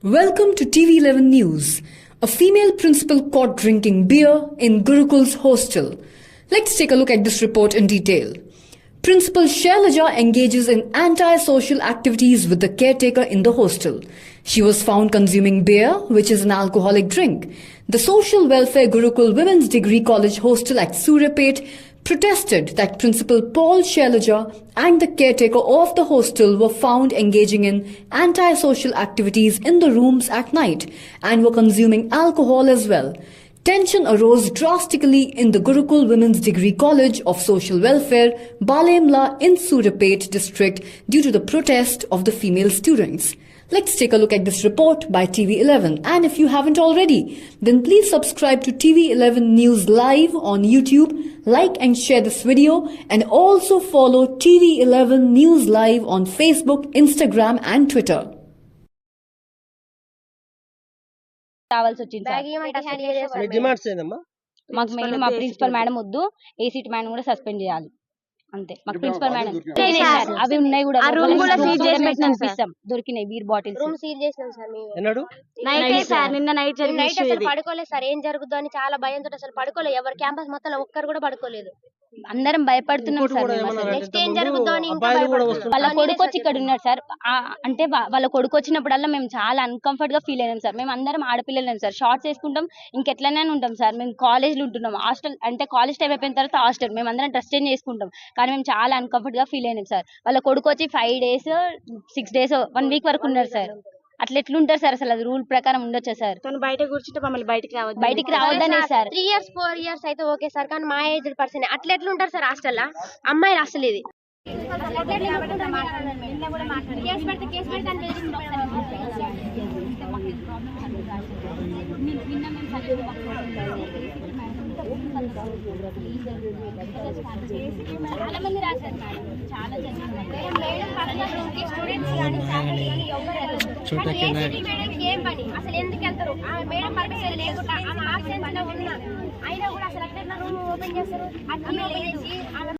Welcome to TV11 News. A female principal caught drinking beer in Gurukul's hostel. Let's take a look at this report in detail. Principal Shailaja engages in anti-social activities with the caretaker in the hostel. She was found consuming beer, which is an alcoholic drink. The Social Welfare Gurukul Women's Degree College hostel at Suryapet protested that Principal Paul Shailaja and the caretaker of the hostel were found engaging in anti-social activities in the rooms at night and were consuming alcohol as well. Tension arose drastically in the Gurukul Women's Degree College of Social Welfare, Balemla in Suryapet district due to the protest of the female students. Let's take a look at this report by TV11. And if you haven't already, then please subscribe to TV11 News Live on YouTube, like and share this video, and also follow TV11 News Live on Facebook, Instagram and Twitter. రావాల్సి వచ్చింది sir. మీ demands ఏందమ్మా? మాకు main మా principal madam వద్దు, ACT madam కూడా suspend చేయాలి అంతే. మాకు ప్రిన్సిపల్ మేడం అవి ఉన్నాయి కూడా, ఆ రూమ్ కూడా సీజ్ చేసి పెట్టినాం సార్. దొరికినాయి బీర్ బాటిల్స్. రూమ్ సీజ్ చేసినాం సార్ మేము. ఎన్నడు? నైట్ సార్, నిన్న నైట్ అసలు పడుకోలేదు సార్. ఏం జరుగుతుందో అని చాలా భయంతో అసలు పడుకోలేదు. ఎవరు క్యాంపస్ మొత్తం ఒక్కరు కూడా పడుకోలేదు. అందరం భయపడుతున్నాం సార్. నెక్స్ట్ ఏం జరుగుతుందో అని ఇంకా వాళ్ళ కొడుకు వచ్చి ఇక్కడ ఉన్నాడు సార్. అంటే వాళ్ళ కొడుకు వచ్చినప్పుడల్లా మేము చాలా అన్కంఫర్ట్ గా ఫీల్ అయినాం సార్. మేము అందరం ఆడపిల్లలేం సార్. షార్ట్స్ వేసుకుంటాం, ఇంకెట్లనే ఉంటాం సార్. మేము కాలేజ్ లో ఉంటున్నాం, హాస్టల్ అంటే కాలేజ్ టైం అయిపోయిన తర్వాత హాస్టల్ మేము అందరం డ్రెస్ చేంజ్ చేసుకుంటాం. కానీ మేము చాలా అన్కంఫర్ట్ గా ఫీల్ అయినాం సార్. వాళ్ళ కొడుకు వచ్చి 5 days 6 days 1 week వరకు ఉన్నారు సార్. అట్లా ఎట్లుంటారు సార్? అసలు అది రూల్ ప్రకారం ఉండొచ్చా సార్? తను బయట కూర్చుంటే మమ్మల్ని బయటికి రావద్దనే సార్. 3 years 4 years అయితే ఓకే సార్, కానీ మా ఏజ్ పర్సన్ అట్లా ఎట్లుంటారు సార్ హాస్టల్ అమ్మాయిలు? అసలు ఇది చాలా మంది రాశారు మేడం, చాలా ఏం పని అసలు ఎందుకు వెళ్తారు? మేడం పర్మిషన్ లేకుండా ఆమె ఆబ్సెన్స్ లో ఉన్నా అయినా కూడా అసలు అట్లా రూమ్ ఓపెన్ చేస్తారు.